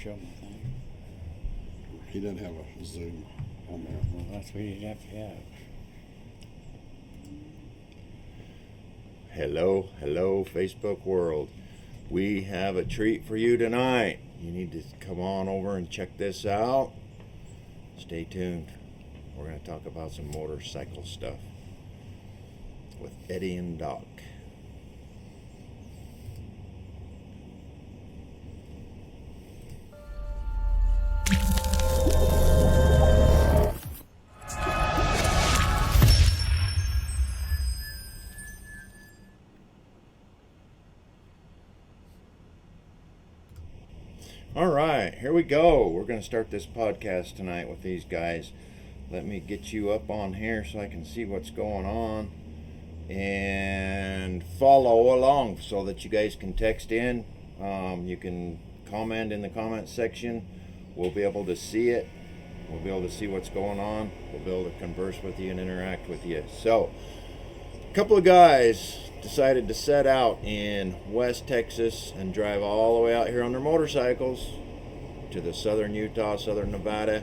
show my thing. He doesn't have a Zoom on there. Well, that's what you'd have to have. Hello, Facebook world. We have a treat for you tonight. You need to come on over and check this out. Stay tuned. We're going to talk about some motorcycle stuff with Eddie and Doc. All right, here we go. We're going to start this podcast tonight with these guys. Let me get you up on here so I can see what's going on and follow along so that you guys can text in. You can comment in the comment section. We'll be able to see it. We'll be able to see what's going on. We'll be able to converse with you and interact with you. So, a couple of guys decided to set out in West Texas and drive all the way out here on their motorcycles to the southern Utah, southern Nevada.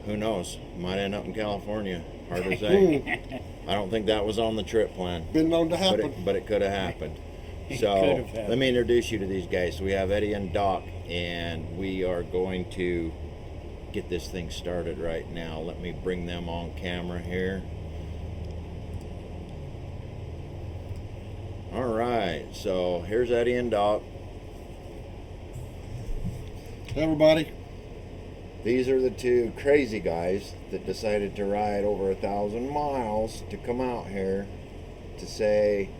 Who knows? Might end up in California. Hard to say. I don't think that was on the trip plan. Been known to happen. But it could have happened. So let me introduce you to these guys. So we have Eddie and Doc, and we are going to get this thing started right now. Let me bring them on camera here. All right, so here's Eddie and Doc. Hey, everybody. These are the two crazy guys that decided to ride over 1,000 miles to come out here to say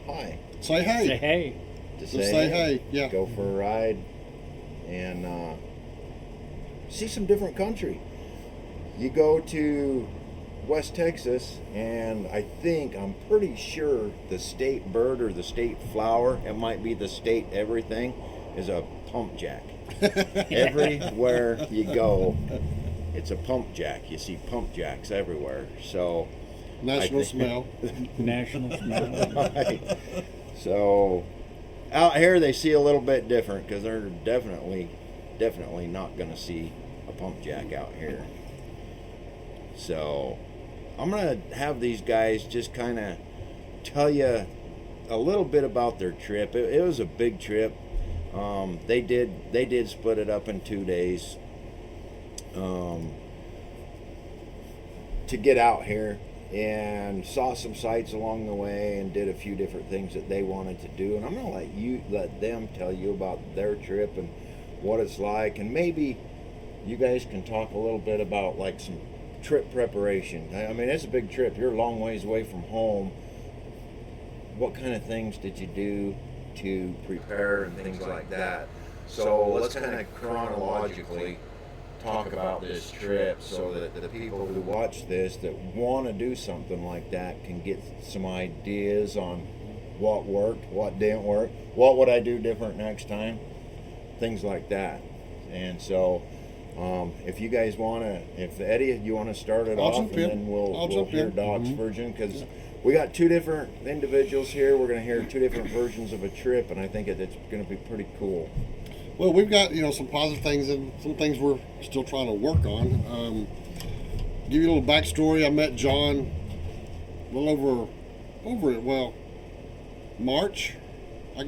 hi. Say hey. Say hey. To Just say hey, yeah. Go for a ride and see some different country. You go to West Texas, and I'm pretty sure the state bird or the state flower, it might be the state everything, is a pump jack. Everywhere you go, it's a pump jack. You see pump jacks everywhere. So National smell. National smell. Right. So out here they see a little bit different because they're definitely not going to see a pump jack out here. So I'm going to have these guys just kind of tell you a little bit about their trip. It was a big trip. They did split it up in 2 days to get out here, and saw some sights along the way and did a few different things that they wanted to do. And I'm going to let them tell you about their trip and what it's like, and maybe you guys can talk a little bit about like some trip preparation. I mean, it's a big trip. You're a long ways away from home. What kind of things did you do to prepare and things like that? So let's kind of chronologically talk about this trip so that the people who watch this that want to do something like that can get some ideas on what worked, what didn't work, what would I do different next time, things like that. And so if you guys want to, if Eddie, you want to start it off, and then we'll hear Doc's version, because we got two different individuals here. We're going to hear two different versions of a trip, and I think it's going to be pretty cool. Well, we've got some positive things and some things we're still trying to work on. Give you a little backstory. I met John a little over March of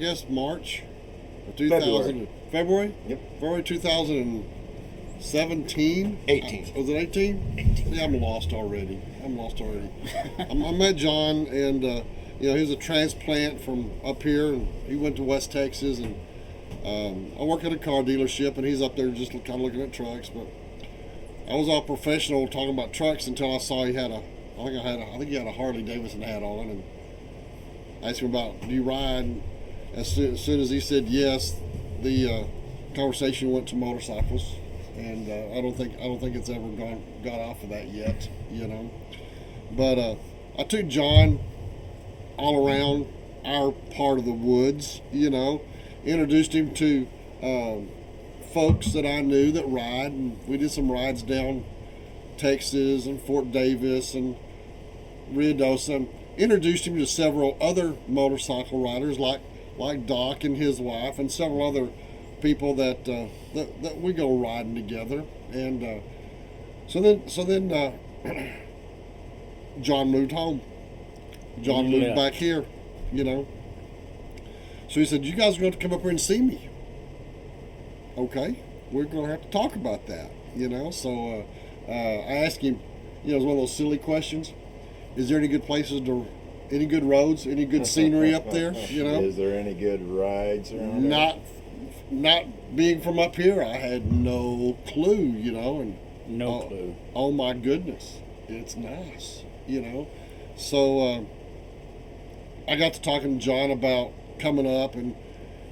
2000. February? Yep. February 2017. 18. Was it 18? 18. Yeah, I'm lost already. I met John, and he was a transplant from up here, and he went to West Texas, and I work at a car dealership, and he's up there just kind of looking at trucks. But I was all professional talking about trucks until I saw he had I think he had a Harley Davidson hat on, and I asked him about, do you ride? As soon as he said yes, the conversation went to motorcycles, and I don't think it's ever got off of that yet, But I took John all around our part of the woods, introduced him to folks that I knew that ride, and we did some rides down Texas and Fort Davis and Ruidoso. Introduced him to several other motorcycle riders like Doc and his wife, and several other people that we go riding together, and so then John moved home. John moved back here, you know. So he said, "You guys are going to come up here and see me." Okay, we're going to have to talk about that, you know. So I asked him, you know, it was one of those silly questions. Is there any good places any good roads, any good scenery up there? You know, is there any good rides around? Not being from up here, I had no clue, you know, and No clue. Oh my goodness, it's nice, you know. So I got to talking to John about coming up, and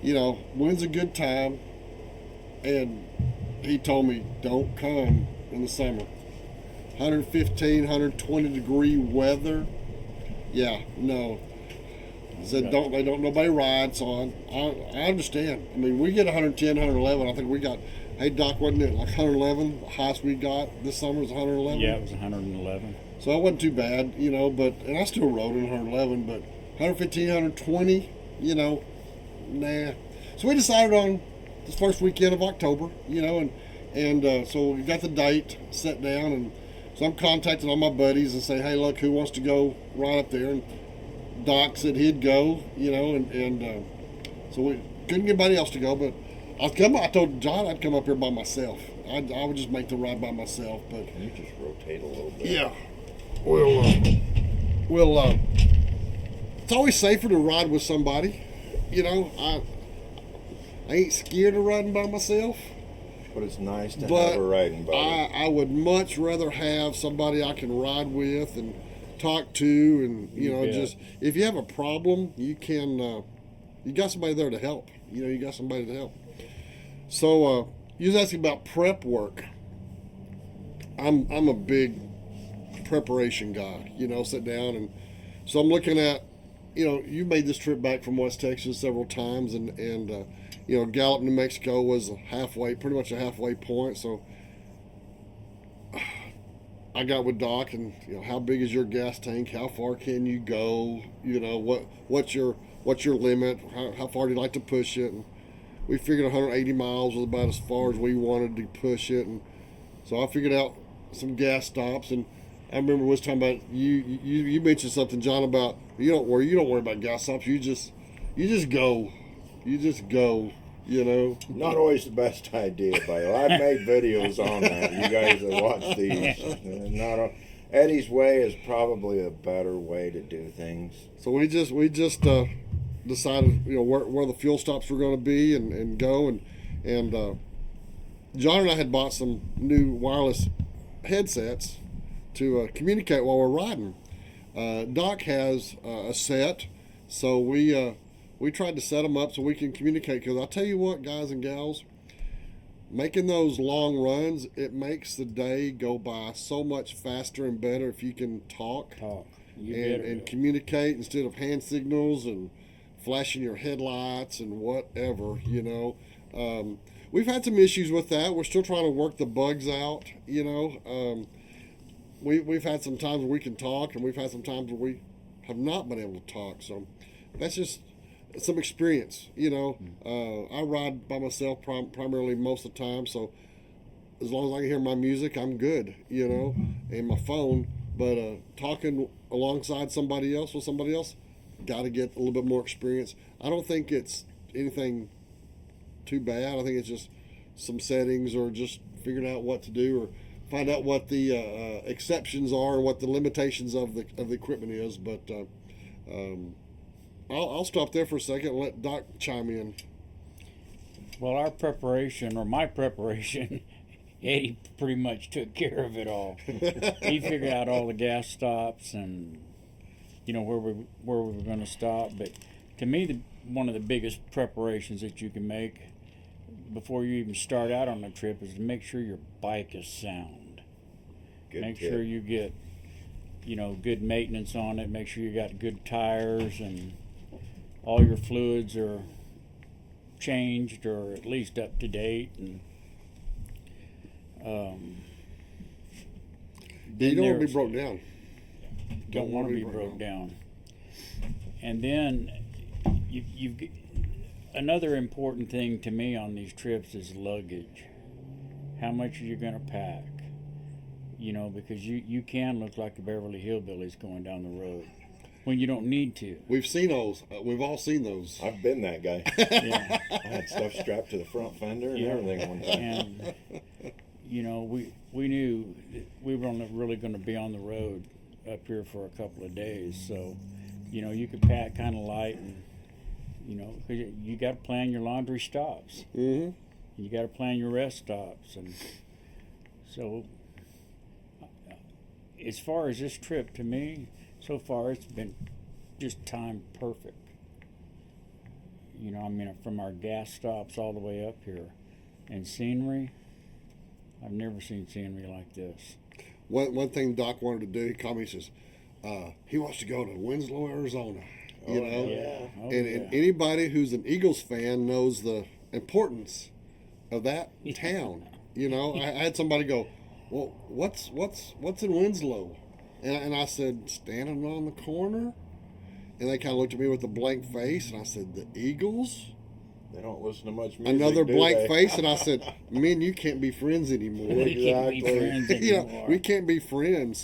you know, when's a good time, and he told me don't come in the summer. 115, 120 degree weather. Yeah, no. Said nobody rides on. I understand. I mean, we get 110, 111. I think we got, hey Doc, wasn't it like 111? The highest we got this summer was 111. Yeah, it was 111. So it wasn't too bad, you know. And I still rode in 111, but 115, 120, you know, nah. So we decided on this first weekend of October, you know, and so we got the date set down, and so I'm contacting all my buddies and say, hey, look, who wants to go right up there? And Doc said he'd go, you know, and so we couldn't get anybody else to go, but I told John I'd come up here by myself. I would just make the ride by myself, but You just rotate a little bit. yeah, we'll it's always safer to ride with somebody, you know. I ain't scared of riding by myself. But it's nice to But have a riding buddy. I would much rather have somebody I can ride with and talk to, and you know, bet. just if you have a problem, you can. You got somebody there to help. You know, you got somebody to help. So you was asking about prep work. I'm a big preparation guy. You know, sit down, and so I'm looking at. You know, you made this trip back from West Texas several times, and you know, Gallup, New Mexico was pretty much a halfway point. So I got with Doc, and you know, how big is your gas tank? How far can you go? You know, what's your limit? How far do you like to push it? And we figured 180 miles was about as far as we wanted to push it, and so I figured out some gas stops. And I remember we was talking about you mentioned something, John, about you don't worry about gas stops. You just go. You just go, you know. Not always the best idea, by the way. I've made videos on that. You guys have watched these. Eddie's way is probably a better way to do things. So we just decided, you know, where the fuel stops were going to be, and go, and John and I had bought some new wireless headsets to communicate while we're riding. Doc has a set, so we tried to set them up so we can communicate, because I'll tell you what, guys and gals, making those long runs, it makes the day go by so much faster and better if you can talk and communicate instead of hand signals and flashing your headlights and whatever, you know. We've had some issues with that. We're still trying to work the bugs out, you know. We've had some times where we can talk, and we've had some times where we have not been able to talk. So that's just some experience, you know. I ride by myself primarily most of the time, so as long as I can hear my music, I'm good, you know, and my phone. But talking alongside somebody else with somebody else, got to get a little bit more experience. I don't think it's anything too bad. I think it's just some settings, or just figuring out what to do, or find out what the exceptions are and what the limitations of the equipment is. But I'll stop there for a second and let Doc chime in. Well, our preparation, or my preparation, Eddie pretty much took care of it all. He figured out all the gas stops and, you know, where we were going to stop. But to me, one of the biggest preparations that you can make before you even start out on a trip is to make sure your bike is sound. Make sure you get, you know, good maintenance on it. Make sure you got good tires, and all your fluids are changed or at least up to date. And you don't want to be broke down. Don't want to be broke down. And then another important thing to me on these trips is luggage. How much are you going to pack? You know, because you can look like a Beverly Hillbillies going down the road when you don't need to. We've seen those. We've all seen those. I've been that guy. Yeah. I had stuff strapped to the front fender and Yeah. everything one time. And, you know, we knew that we were only really going to be on the road up here for a couple of days. So, you know, you could pack kind of light and, you know, 'cause you got to plan your laundry stops. Mm-hmm. You got to plan your rest stops. And so, as far as this trip, to me, so far it's been just timed perfect. You know, I mean, from our gas stops all the way up here. And scenery, I've never seen scenery like this. One thing Doc wanted to do, he called me, he says, he wants to go to Winslow, Arizona. You know? Yeah. Oh, And yeah. anybody who's an Eagles fan knows the importance of that town. You know, I had somebody go, well, what's in Winslow? And I said, standing on the corner. And they kind of looked at me with a blank face, and I said, the Eagles? They don't listen to much music. Another do blank they? face, and I said, me and you can't be friends anymore. We can't be Exactly. friends You know, anymore. we can't be friends.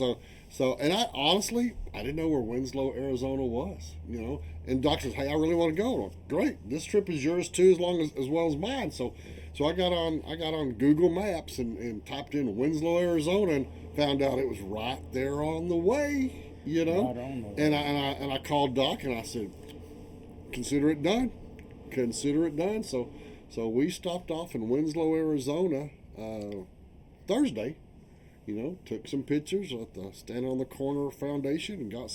So, and I honestly, I didn't know where Winslow, Arizona was. You know, and Doc says, "Hey, I really want to go." Well, great, this trip is yours too, as well as mine. So I got on Google Maps and typed in Winslow, Arizona, and found out it was right there on the way. You know, Right on the way. and I called Doc and I said, "Consider it done. Consider it done." So we stopped off in Winslow, Arizona, Thursday. You know, took some pictures at the Stand on the Corner Foundation and got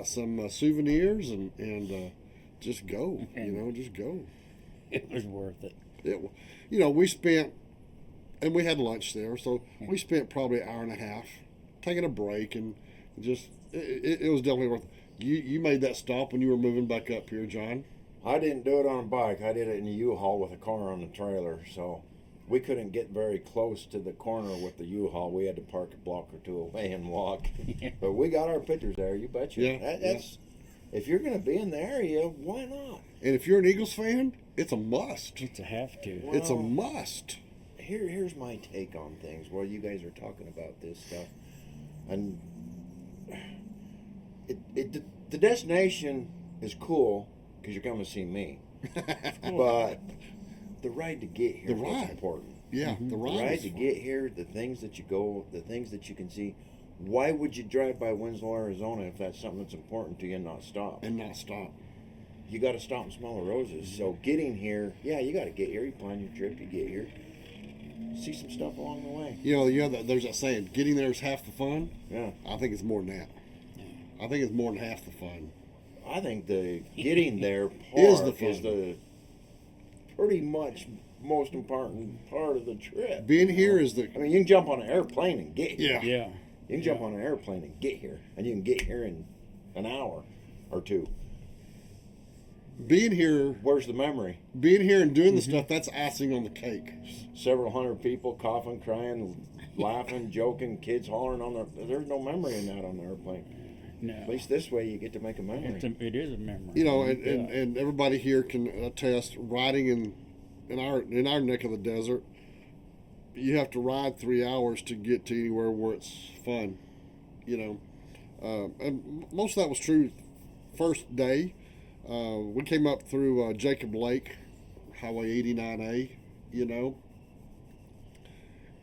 some souvenirs and just go. You know, just go. It was worth it. You know, we spent, and we had lunch there, so we spent probably an hour and a half taking a break and just it was definitely worth it. You made that stop when you were moving back up here, John. I didn't do it on a bike. I did it in a U-Haul with a car on the trailer. So we couldn't get very close to the corner with the U-Haul. We had to park a block or two away and walk. But we got our pictures there. You betcha. Yeah, That's if you're going to be in the area, why not? And if you're an Eagles fan, it's a must. It's a have to. It's a Well, must. Here's my take on things. While you guys are talking about this stuff, and the destination is cool because you're coming to see me, but the ride to get here The is what's ride. important. Yeah, the The ride. ride is to fun. get here, the things that you go, the things that you can see. Why would you drive by Winslow, Arizona if that's something that's important to you and not stop? and not stop. You got to stop and smell the roses. So getting here, yeah, you got to get here. You plan your trip, you get here, see some stuff along the way. You know, there's that saying, getting there is half the fun. Yeah, I think it's more than that. I think it's more than half the fun. I think the getting there part Is the is fun. the pretty much most important part of the trip. Being here is the I mean, you can jump on an airplane and get here. yeah. Yeah. You can jump on an airplane and get here, and you can get here in an hour or two. Being here Where's the memory? and doing the stuff, that's icing on the cake. Several hundred people coughing, crying, laughing, joking, kids hollering on the. There's no memory in that on the airplane. No. At least this way, you get to make a memory. It is a memory. You know, and, Yeah. and everybody here can attest, riding in our neck of the desert, you have to ride 3 hours to get to anywhere where it's fun. You know, and most of that was true first day. We came up through Jacob Lake, Highway 89A, you know.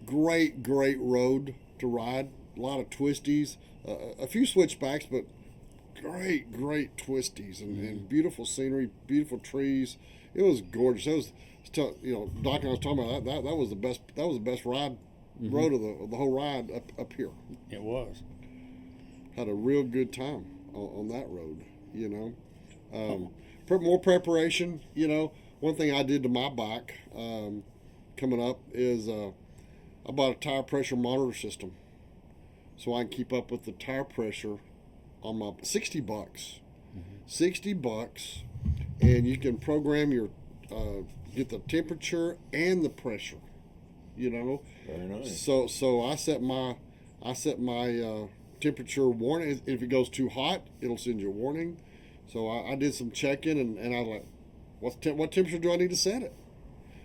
Great road to ride. A lot of twisties, a few switchbacks, but great twisties and beautiful scenery, beautiful trees. It was gorgeous. It was, you know, Doc and I was talking about that was the best. That was the best ride road of the whole ride up here. It was. Had a real good time on that road, you know. More preparation, you know. One thing I did to my bike coming up is I bought a tire pressure monitor system so I can keep up with the tire pressure on my $60. $60, and you can program your get the temperature and the pressure, you know. Very nice. So I set my temperature warning. If it goes too hot, it'll send you a warning. So I did some checking, and I was like, what temperature do I need to set it?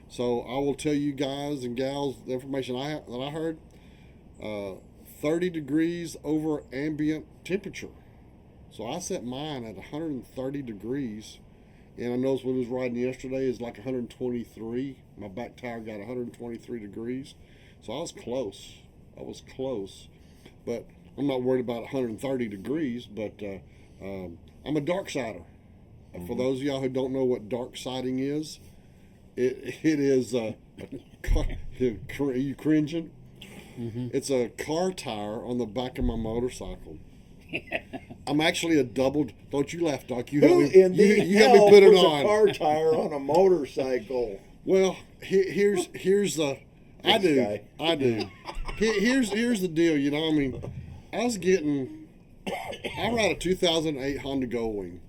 So I will tell you guys and gals the information that I heard. 30 degrees over ambient temperature. So I set mine at 130 degrees. And I noticed when I was riding yesterday, it's like 123. My back tire got 123 degrees. So I was close. But I'm not worried about 130 degrees. But I'm a dark sider. Mm-hmm. For those of y'all who don't know what dark siding is, it is a car. Are you cringing? Mm-hmm. It's a car tire on the back of my motorcycle. I'm actually a double. Don't you laugh, Doc. You help me. You help me put it on. A car tire on a motorcycle. Well, here's the. I do. Here's the deal. You know, I mean, I ride a 2008 Honda Goldwing,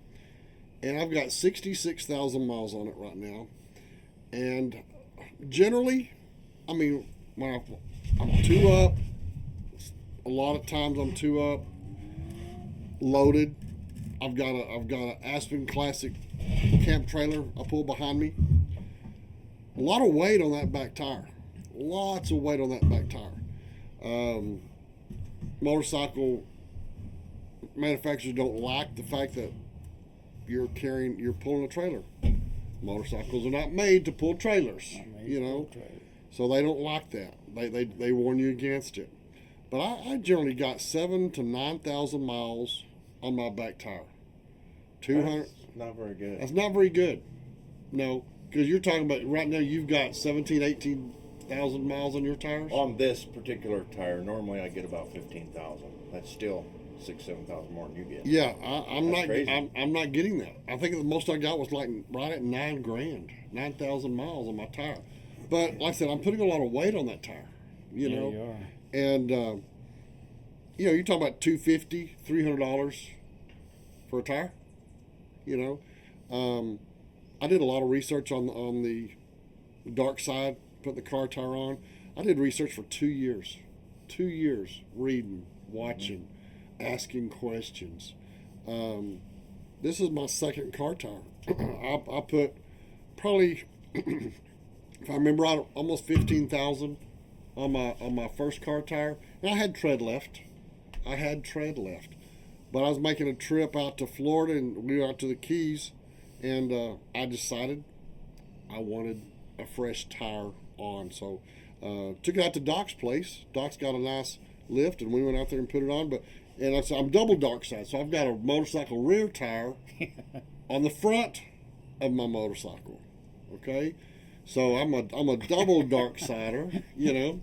and I've got 66,000 miles on it right now. And generally, I mean, when I'm two up, a lot of times I'm two up, loaded. I've got an Aspen Classic camp trailer I pull behind me. A lot of weight on that back tire. Lots of weight on that back tire. Motorcycle manufacturers don't like the fact that you're pulling a trailer. Motorcycles are not made to pull trailers, you know, so they don't like that. They warn you against it. But I generally got 7,000 to 9,000 miles on my back tire. 200. That's not very good. That's not very good. No, because you're talking about right now you've got 17,000, 18,000 miles on your tires. On this particular tire, normally I get about 15,000. That's still 6,000-7,000 more than you get. Yeah, I'm not getting that. I think the most I got was like right at $9,000, 9,000 miles on my tire. But like I said, I'm putting a lot of weight on that tire. You know, you are. And you know, you're talking about $250, $300 for a tire. You know, I did a lot of research on the dark side, put the car tire on. I did research for 2 years. 2 years reading, watching, asking questions. This is my second car tire. I put probably, if I remember right, almost 15,000 on my first car tire, and I had tread left. But I was making a trip out to Florida, and we were out to the Keys, and I decided I wanted a fresh tire on. So took it out to Doc's place. Doc's got a nice lift, and we went out there and put it on. I'm double dark side, so I've got a motorcycle rear tire on the front of my motorcycle. Okay, so I'm a double dark sider, you know.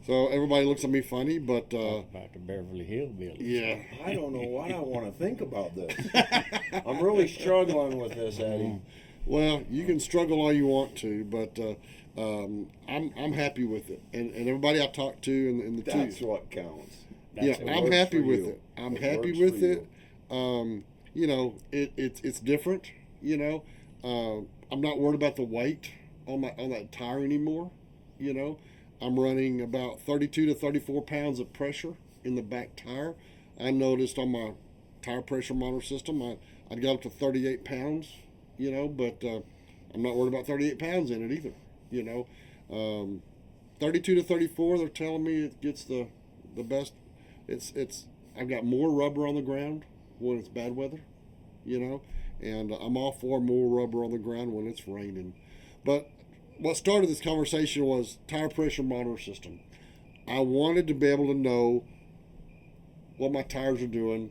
So everybody looks at me funny, but about the Beverly Hillbillies. Yeah, I don't know what I want to think about this. I'm really struggling with this, Eddie. Well, you can struggle all you want to, but I'm happy with it, and everybody I talk to in the That's what counts. I'm happy with it. I'm happy with it. You know, it's different. You know, I'm not worried about the weight on that tire anymore. You know, I'm running about 32 to 34 pounds of pressure in the back tire. I noticed on my tire pressure monitor system, I got up to 38 pounds. You know, but I'm not worried about 38 pounds in it either. You know, 32 to 34, they're telling me it gets the best. I've got more rubber on the ground when it's bad weather, you know, and I'm all for more rubber on the ground when it's raining. But what started this conversation was tire pressure monitor system. I wanted to be able to know what my tires are doing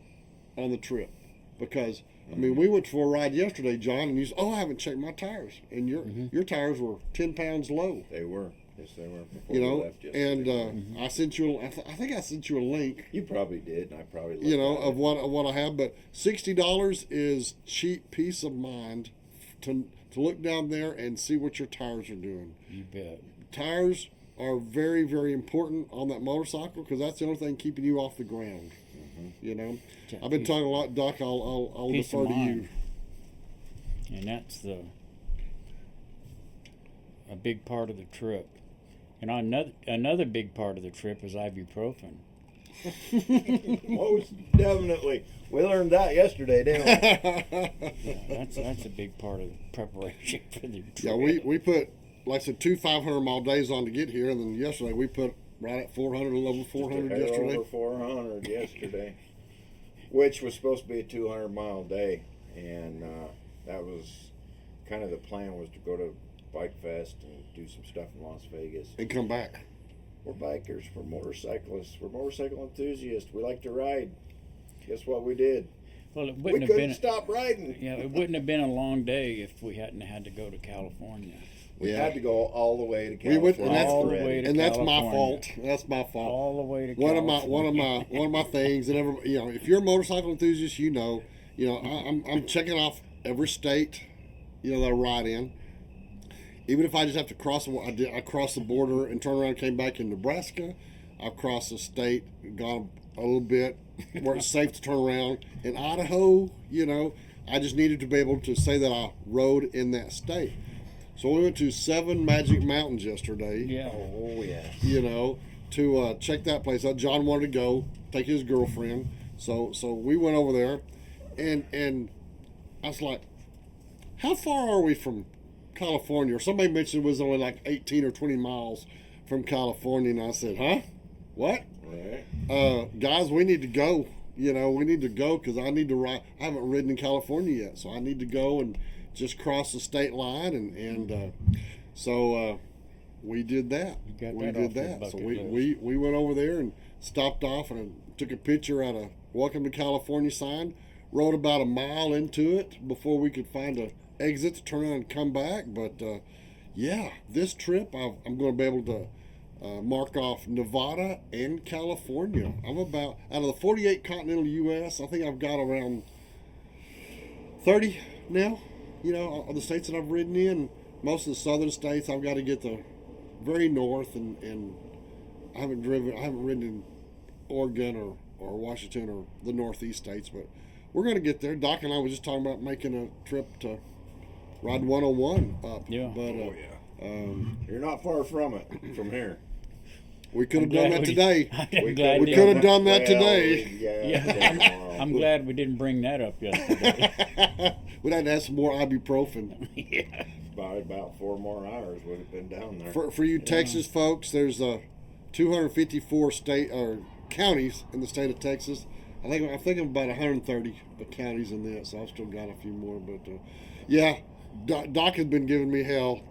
on the trip, because I mean, we went for a ride yesterday, John, and you said, "Oh, I haven't checked my tires," and your tires were 10 pounds low. They were. Yes, they were. You know, and I sent you. I think I sent you a link. You probably did, and I probably. You know, of what I have, but $60 is cheap peace of mind to look down there and see what your tires are doing. You bet. Tires are very, very important on that motorcycle, because that's the only thing keeping you off the ground. You know, I've been talking a lot, Doc. I'll defer to you. And that's a big part of the trip. And another big part of the trip is ibuprofen. Most definitely. We learned that yesterday, didn't we? Yeah, that's a big part of the preparation for the trip. Yeah, we put, like I said, 2 500-mile days on to get here, and then yesterday we put right at 400, a little over 400 Just a hair yesterday. over 400 yesterday, which was supposed to be a 200-mile day, and that was kind of the plan, was to go to Bike Fest and do some stuff in Las Vegas. And come back. We're bikers, we're motorcyclists, we're motorcycle enthusiasts. We like to ride. Guess what we did? Well, it We wouldn't have couldn't been. stop riding. Yeah, it wouldn't have been a long day if we hadn't had to go to California. We Yeah. had to go all the way to We California. went, and that's, All the way to and that's my California. fault. That's my fault. All the way to One California. of my things, and if you're a motorcycle enthusiast, I'm checking off every state, that I ride in. Even if I just have to cross, I crossed the border and turned around and came back in Nebraska. I've crossed the state, gone a little bit where it's safe to turn around. In Idaho, I just needed to be able to say that I rode in that state. So we went to 7 Magic Mountains yesterday. Yeah. Oh, yeah. To check that place out. John wanted to go take his girlfriend, so we went over there, and I was like, "How far are we from California?" Or somebody mentioned it was only like 18 or 20 miles from California, and I said, "Huh? What?" Right. Guys, we need to go. We need to go because I need to ride. I haven't ridden in California yet, so I need to go and just cross the state line, and so we did that. You got We that did off your that. So bucket we went over there and stopped off and took a picture at a "Welcome to California" sign. Rode about a mile into it before we could find a exit to turn around and come back. But yeah, this trip I'm going to be able to mark off Nevada and California. I'm about, out of the 48 continental U.S., I think I've got around 30 now. Of the states that I've ridden in. Most of the southern states, I've got to get the very north, and I haven't ridden in Oregon or Washington or the northeast states, but we're going to get there. Doc and I were just talking about making a trip to ride 101 up. Yeah. But Oh, yeah. You're not far from it, from here. we could have I'm done glad that we- today. I'm glad we could have done that Well, today. Yeah, I'm glad we didn't bring that up yesterday. We'd have to have some more ibuprofen. Yeah. Probably about 4 more hours would have been down there. For you Texas folks, there's 254 state or counties in the state of Texas. I'm thinking about 130 counties in that, so I've still got a few more. But yeah, Doc has been giving me hell,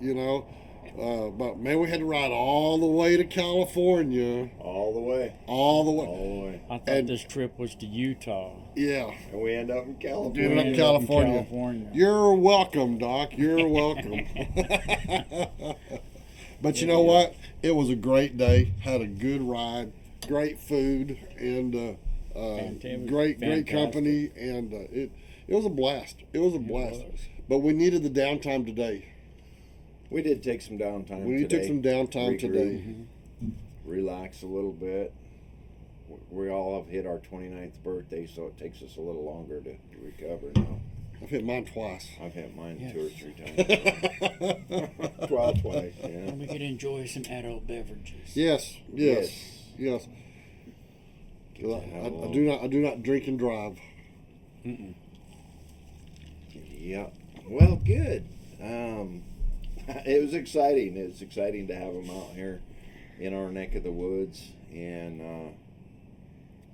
but man, we had to ride all the way to California, All the way. all the way. All the way. I thought And- this trip was to Utah. Yeah, And we end up in Ended California. up Ended up in California. California. You're welcome, Doc. You're welcome. But you know what? It was a great day. Had a good ride, great food, and Fantastic. great Fantastic. company, and it was a blast. It was a blast. was. But we needed the downtime today. We did take some downtime We today. took some downtime Regroup, today. Relax a little bit. We all have hit our 29th birthday, so it takes us a little longer to recover now. I've hit mine twice. I've hit mine Yes. 2 or 3 times. Twice, yeah. And we could enjoy some adult beverages. Yes. 'Cause Get the hell I on. do not drink and drive. Mm-mm. Yeah. Well, good. It was exciting. It was exciting to have them out here in our neck of the woods, and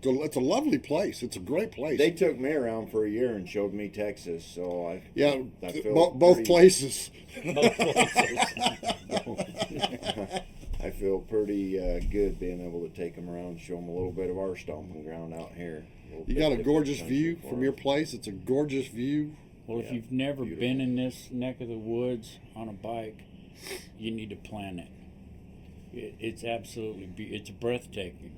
It's a lovely place. It's a great place. they took me around for a year and showed me Texas. So I feel both pretty- places. Both places. I feel pretty good being able to take them around and show them a little bit of our stomping ground out here. You got a gorgeous view from your place. It's a gorgeous view. Well, if Yeah, you've never beautiful. been in this neck of the woods on a bike, you need to plan it. It's absolutely it's breathtaking.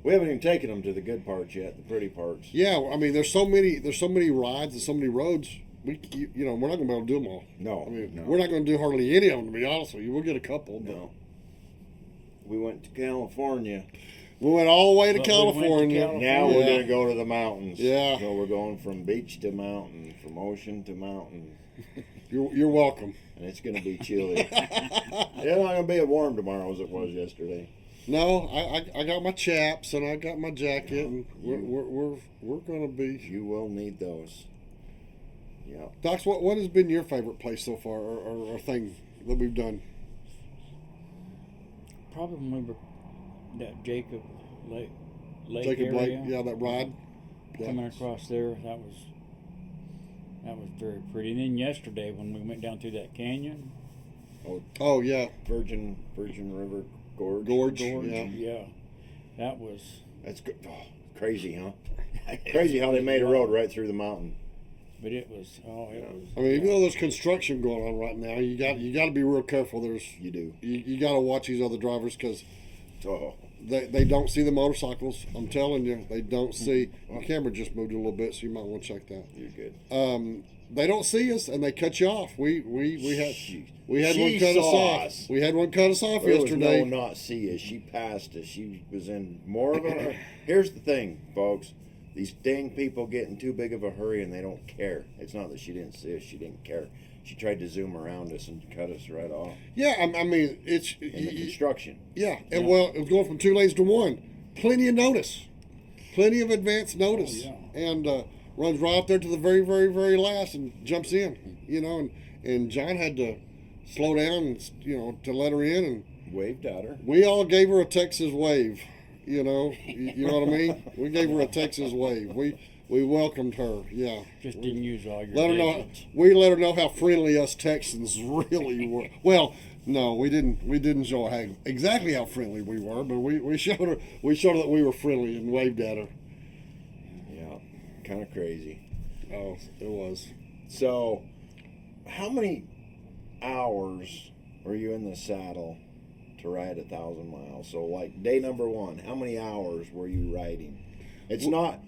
We haven't even taken them to the good parts yet, the pretty parts. Yeah, I mean, there's so many rides and so many roads. We're not going to be able to do them all. No, I mean, no. we're not going to do hardly any of them, to be honest with you. We'll get a couple. But No. We went to California. we went all the way to But we went to California. California. Now we're Yeah. going to go to the mountains. Yeah. So we're going from beach to mountain, from ocean to mountain. You're welcome. And it's going to be chilly. It's not going to be as warm tomorrow as it was yesterday. No, I got my chaps and I got my jacket, and we're gonna be. You will need those. Yeah. Docs, what has been your favorite place so far, or thing that we've done? Probably when we were that Jacob Lake Jacob area. Lake, yeah, that ride. Yeah. Coming across there, that was very pretty. And then yesterday when we went down through that canyon. Oh yeah, Virgin River Gorge. Gorge. Yeah, that was. That's good. Oh, crazy, huh? Crazy how they made a road right through the mountain. But it was. Oh, it was. I mean, even though there's construction going on right now, you got to be real careful. You do. You got to watch these other drivers because Oh. they don't see the motorcycles. I'm telling you, they don't see. My camera just moved a little bit, so you might want to check that. You're good. They don't see us, and they cut you off. We had one She cut us saw off. us. We had one cut us off There yesterday. was no not see us. She passed us. She was in more of a. Here's the thing, folks. These dang people get in too big of a hurry and they don't care. It's not that she didn't see us. She didn't care. She tried to zoom around us and cut us right off. Yeah, I mean it's In the construction. Yeah, and well, it was going from 2 lanes to 1. Plenty of notice, plenty of advance notice, and runs right up there to the very, very, very last and jumps in. You know, and John had to slow down, and to let her in, and Waved at her. we all gave her a Texas wave. You know what I mean? We gave her a Texas wave. We welcomed her. Yeah. Just didn't use all your. Let her know. digits. We let her know how friendly us Texans really were. Well, no, we didn't. We didn't show her exactly how friendly we were, but we showed her. We showed her that we were friendly and waved at her. Yeah. Kind of crazy. Oh, it was. So, how many hours were you in the saddle to ride 1,000 miles? So, like day number 1, how many hours were you riding? It's not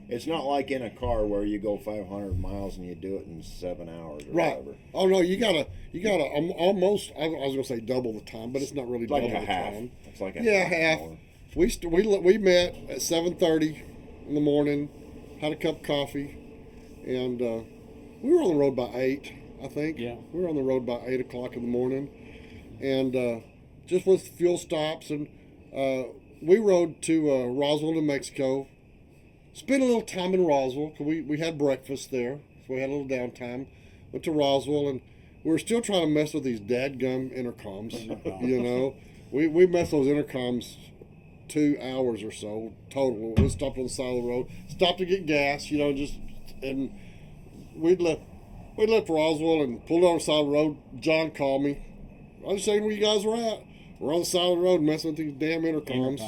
like in a car where you go 500 miles and you do it in 7 hours or Right. whatever. Oh no, you gotta almost. I was gonna say double the time, but it's not really Like double a the half. time. It's like a Yeah, half. half. Hour. We met at 7:30 in the morning, had a cup of coffee, and we were on the road by 8. I think. Yeah. We were on the road by 8 o'clock in the morning, and just with fuel stops, and we rode to Roswell, New Mexico. Spent a little time in Roswell because we had breakfast there, so we had a little downtime. Went to Roswell, and we were still trying to mess with these dadgum intercoms. You know, we messed those intercoms 2 hours or so total. We stopped on the side of the road, stopped to get gas. And we'd left Roswell and pulled on the side of the road. John called me. I was saying where you guys were at. We're on the side of the road messing with these damn intercoms.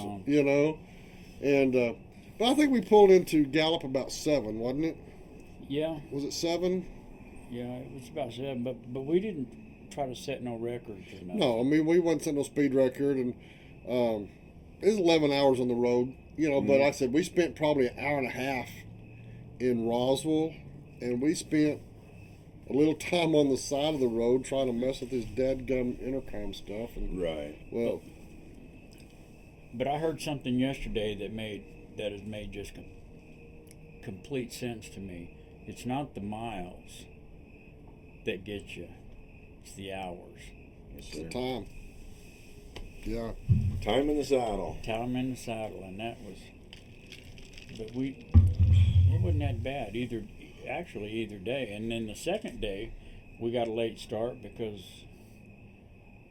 And but I think we pulled into Gallup about 7, wasn't it? Yeah, Was it 7? yeah, it was about 7, but we didn't try to set no records or nothing. No, I mean we wasn't setting no speed record, and it was 11 hours on the road. But like I said we spent probably an hour and a half in Roswell, and we spent a little time on the side of the road trying to mess with this dadgum intercom stuff. And Right. well, But I heard something yesterday that has made just complete sense to me. It's not the miles that get you; it's the hours. Yes, it's the sir. time. Yeah. Time in the saddle. Time in the saddle, and that was. But it wasn't that bad either day. And then the second day, we got a late start because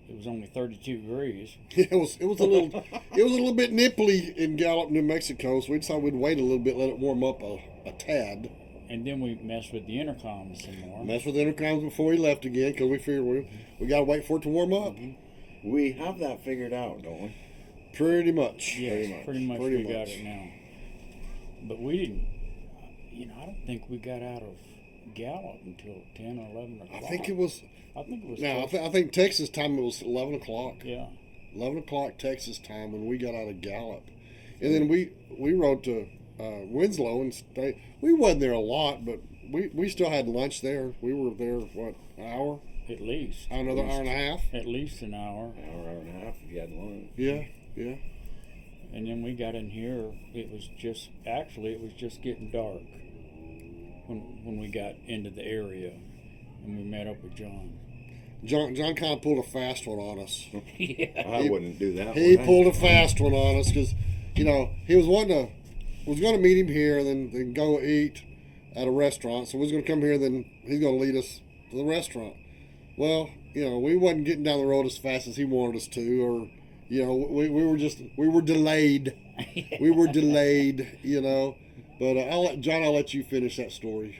it was only 32 degrees. It was a little bit nipply in Gallup, New Mexico, so we decided we'd wait a little bit, let it warm up a tad. And then we messed with the intercoms some more. Messed with the intercoms before we left again because we figured we got to wait for it to warm up. We have that figured out, don't we? Pretty much. Yes, pretty much we got it now. But we didn't. I don't think we got out of Gallup until 10 or 11 o'clock. I think it was. No, I think Texas time it was 11 o'clock. Yeah. 11 o'clock Texas time when we got out of Gallup. And then we rode to Winslow and stayed. We wasn't there a lot, but we still had lunch there. We were there, an hour? At least. Another hour and a half? At least an hour. Hour and a half if you had lunch. Yeah. And then we got in here. It was just getting dark when we got into the area, and we met up with John. John kind of pulled a fast one on us. Yeah. I wouldn't do that. He one. pulled a fast one on us because, he was was going to meet him here, and then go eat at a restaurant. So we was going to come here, then he's going to lead us to the restaurant. Well, we wasn't getting down the road as fast as he wanted us to, or, we were delayed. We were delayed, But I'll let you finish that story.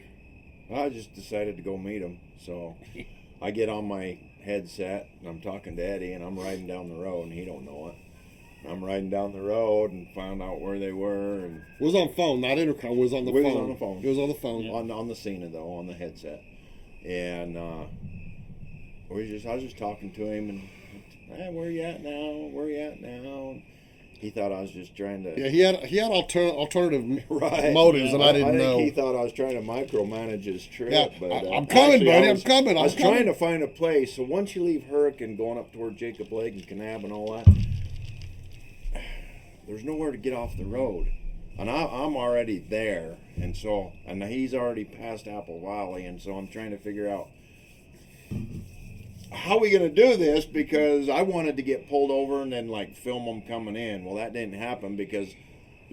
I just decided to go meet him. So I get on my headset and I'm talking to Eddie, and I'm riding down the road, and he don't know it. I'm riding down the road and found out where they were, and It was on phone, not intercom. It was on the phone. It was on the phone. It was on the phone. Yeah. on the Cena though, on the headset, and I was just talking to him, and hey, where you at now? Where you at now? And he thought I was just trying to. Yeah, he had alternative Right. motives, and I didn't think know. he thought I was trying to micromanage his trip. Yeah, but I'm coming, actually, buddy. I I'm coming. I was I'm coming. trying to find a place. So once you leave Hurricane going up toward Jacob Lake and Kanab and all that, there's nowhere to get off the road. And I'm already there. And he's already past Apple Valley. And so I'm trying to figure out how are we going to do this, because I wanted to get pulled over and then film them coming in. Well, that didn't happen because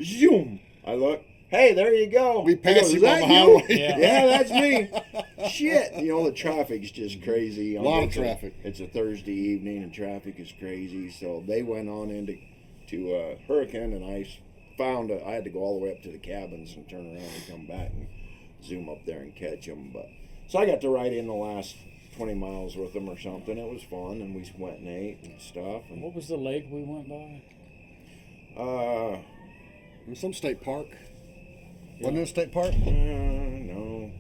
zoom. I look, hey, there you go. We passed He you goes, on "Is the that you?" highway. Yeah, that's me. Shit, the traffic's just crazy. A lot of traffic. It's a Thursday evening and traffic is crazy. So they went on into Hurricane, and I found I had to go all the way up to the cabins and turn around and come back and zoom up there and catch them. So I got to ride in the last 20 miles with them or something. It was fun, and we went and ate and stuff. And What was the lake we went by? In some state park. Wasn't it a state park? No.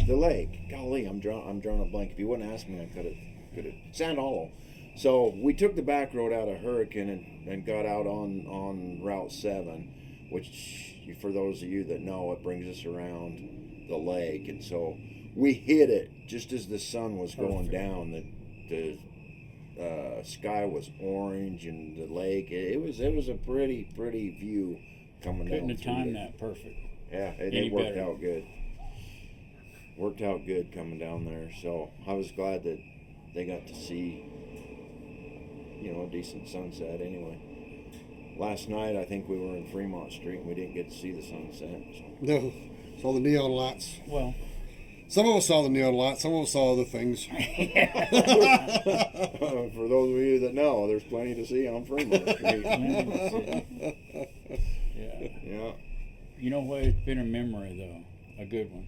The lake. Golly, I'm drawing a blank. If you wouldn't ask me, I could have. Sand Hollow. So we took the back road out of Hurricane and got out on Route 7, which, for those of you that know, it brings us around the lake. And so we hit it just as the sun was going down. The sky was orange, and the lake. It was a pretty view coming down. Couldn't have through timed there. that perfect. Yeah, Any it worked better. out good. Worked out good coming down there. So I was glad that they got to see, a decent sunset anyway. Last night, I think we were in Fremont Street, and we didn't get to see the sunset. So. No. Saw the neon lights. Well, Some of us saw the neon lights. Some of us saw other things. For those of you that know, there's plenty to see on Fremont Street. yeah. Yeah. You know what? It's been a memory, though. A good one.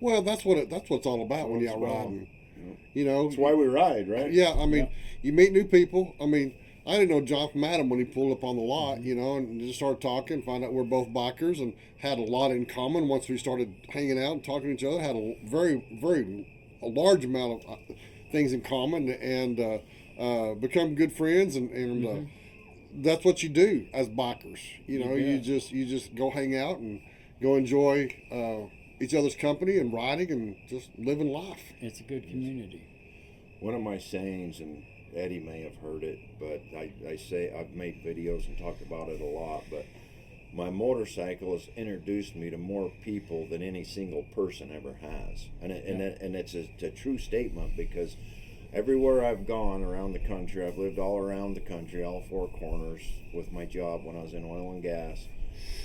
Well, that's what it's all about when you're out That's what riding. Yeah. That's That's why we ride, right? Yeah, you meet new people. I didn't know John from Adam when he pulled up on the lot, and just started talking, found out we're both bikers and had a lot in common. Once we started hanging out and talking to each other, had a very, very large amount of things in common, and become good friends, and that's what you do as bikers. You just go hang out and go enjoy each other's company and riding and just living life. It's a good community. One of my sayings, and Eddie may have heard it, but I say I've made videos and talked about it a lot, but my motorcycle has introduced me to more people than any single person ever has. And it's a true statement, because everywhere I've gone around the country, I've lived all around the country, all four corners with my job when I was in oil and gas.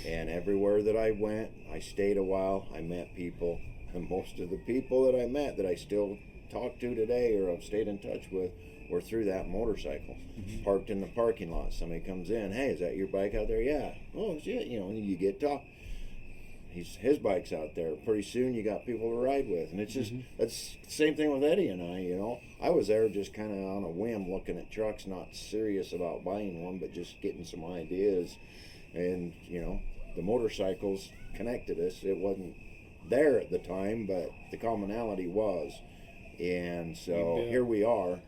And everywhere that I went, I stayed a while, I met people, and most of the people that I met that I still talk to today or I've stayed in touch with were through that motorcycle. Parked in the parking lot. Somebody comes in, hey, is that your bike out there? Yeah. Oh, shit, you get talk. His bike's out there. Pretty soon you got people to ride with. And it's just, that's the same thing with Eddie and I, I was there just kind of on a whim looking at trucks, not serious about buying one, but just getting some ideas. And, the motorcycles connected us. It wasn't there at the time, but the commonality was. And so here we are,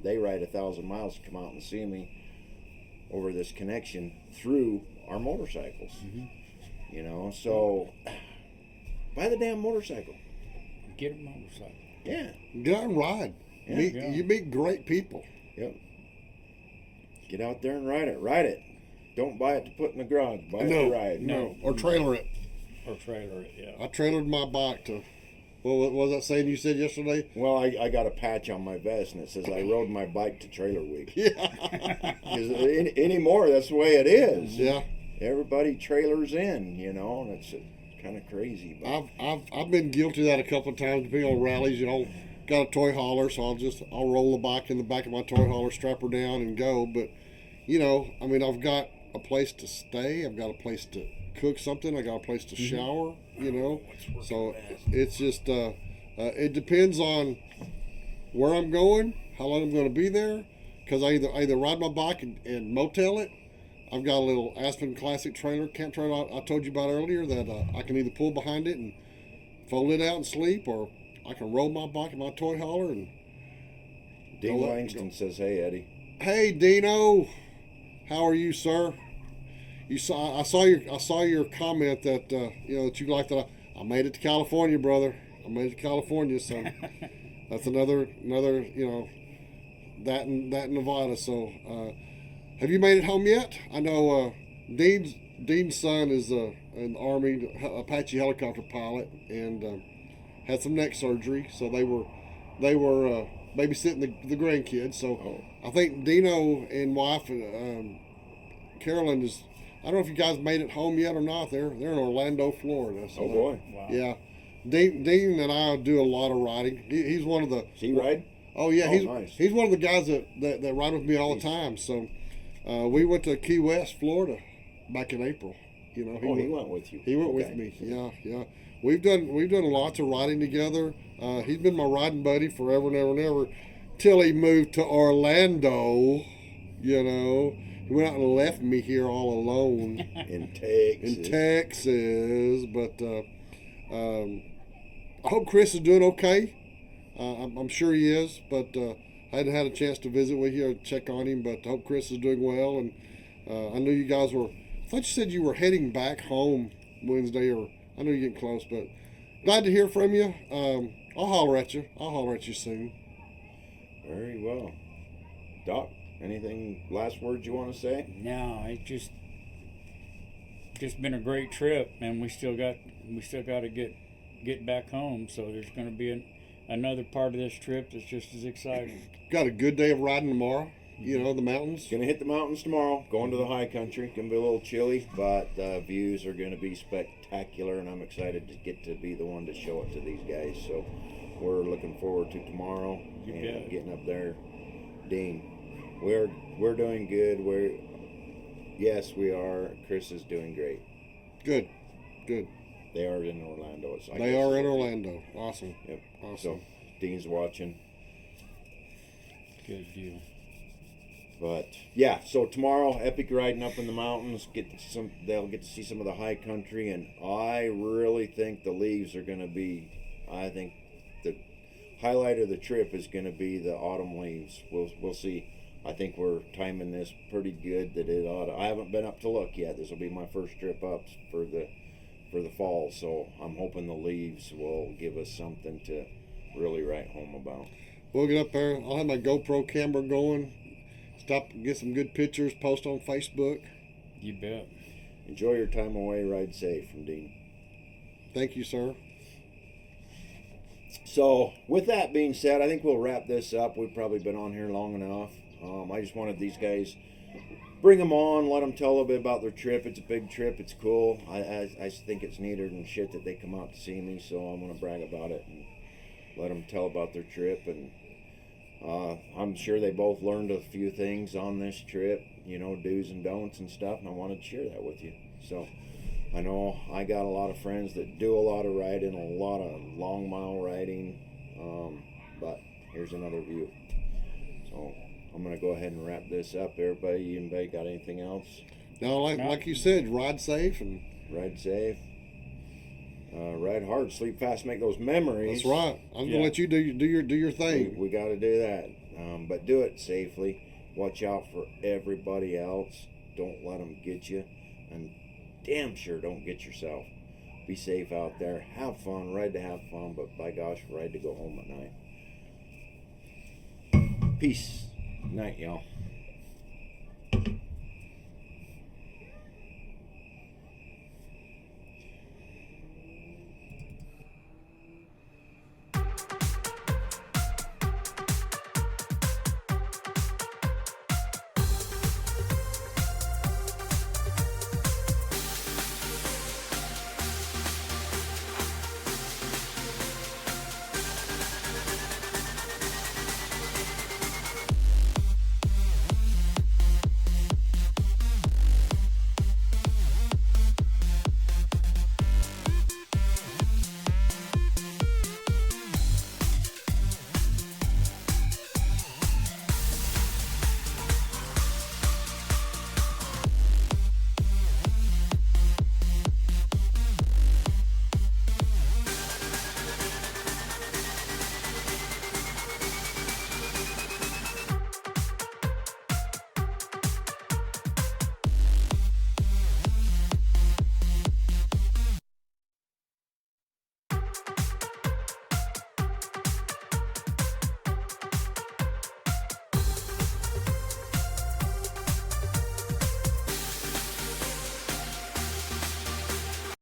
they ride 1,000 miles to come out and see me over this connection through our motorcycles. So buy the damn motorcycle. Get a motorcycle. Yeah. Get out and ride. Yeah. You meet great people. Yep. Get out there and ride it. Ride it. Don't buy it to put in the garage. Buy it to ride. No. Or trailer it. Or trailer it, yeah. I trailered my bike to What was that saying you said yesterday? Well, I got a patch on my vest and it says I rode my bike to Trailer Week. Yeah. Because anymore, that's the way it is. Yeah. Everybody trailers in, you know, and it's kind of crazy. But I've been guilty of that a couple of times, depending on rallies. You know, got a toy hauler, so I'll roll the bike in the back of my toy hauler, strap her down, and go. But you know, I mean, I've got a place to stay. I've got a place to cook something. I got a place to shower. You know, so it's just it depends on where I'm going, how long I'm going to be there, because I either ride my bike and motel it. I've got a little Aspen Classic trailer, camp trailer I told you about earlier that I can either pull behind it and fold it out and sleep, or I can roll my bike in my toy hauler and. Dean Langston says, "Hey Eddie." Hey Dino, how are you, sir? I saw your comment that you know that you liked that I made it to California, brother. I made it to California, so that's another you know that in Nevada. So have you made it home yet? I know Dean's son is an Army Apache helicopter pilot and had some neck surgery, so they were babysitting the grandkids. So I think Dino and wife Carolyn is. I don't know if you guys made it home yet or not. They're in Orlando, Florida. So Oh boy. Wow. yeah. Dean and I do a lot of riding. He's one of the. Does he ride? Oh yeah, Nice. he's one of the guys that ride with me all the time. So we went to Key West, Florida, back in April. You know, He went with you. he went with me. Yeah. We've done lots of riding together. He's been my riding buddy forever and ever and ever, till he moved to Orlando. You know, he went out and left me here all alone In Texas. in Texas. But I hope Chris is doing okay. I'm sure he is, but I hadn't had a chance to visit with you or check on him. But I hope Chris is doing well. And I knew you guys were. I thought you said you were heading back home Wednesday, or I know you're getting close. But glad to hear from you. I'll holler at you. I'll holler at you soon. Very well. Doc, anything last words you want to say? No, it's just been a great trip, and we still got to get back home. So there's going to be another part of this trip that's just as exciting. Got a good day of riding tomorrow. You know, the mountains. Gonna hit the mountains tomorrow. Going to the high country. Gonna be a little chilly, but the views are gonna be spectacular, and I'm excited to get to be the one to show it to these guys. So we're looking forward to tomorrow You and bet. getting up there. Dean, we're doing good. Yes, we are. Chris is doing great. Good. They are in Orlando. They are in Orlando. Awesome. Yep. Awesome. So Dean's watching. Good deal. But yeah, so tomorrow, epic riding up in the mountains. They'll get to see some of the high country, and I really think the leaves are going to be. I think the highlight of the trip is going to be the autumn leaves. We'll see. I think we're timing this pretty good. That it ought to. I haven't been up to look yet. This will be my first trip up for the fall, so I'm hoping the leaves will give us something to really write home about. We'll get up there. I'll have my GoPro camera going. Stop and get some good pictures. Post on Facebook. You bet. Enjoy your time away. Ride safe, from Dean. Thank you, sir. So, with that being said, I think we'll wrap this up. We've probably been on here long enough. I just wanted these guys, bring them on, let them tell a little bit about their trip. It's a big trip. It's cool. I think it's neater than shit that they come out to see me, so I'm going to brag about it and let them tell about their trip. And I'm sure they both learned a few things on this trip, you know, do's and don'ts and stuff, and I wanted to share that with you. So I know I got a lot of friends that do a lot of riding, a lot of long mile riding, but here's another view. So I'm going to go ahead and wrap this up. Anybody got anything else? Now, like you said, ride safe and Ride safe. Ride hard, sleep fast, make those memories. that's right. I'm gonna let you do your thing. We got to do that, but do it safely. Watch out for everybody else. Don't let them get you, and damn sure don't get yourself. Be safe out there. Have fun. Ride to have fun, but by gosh, ride to go home at night. Peace. Night, y'all.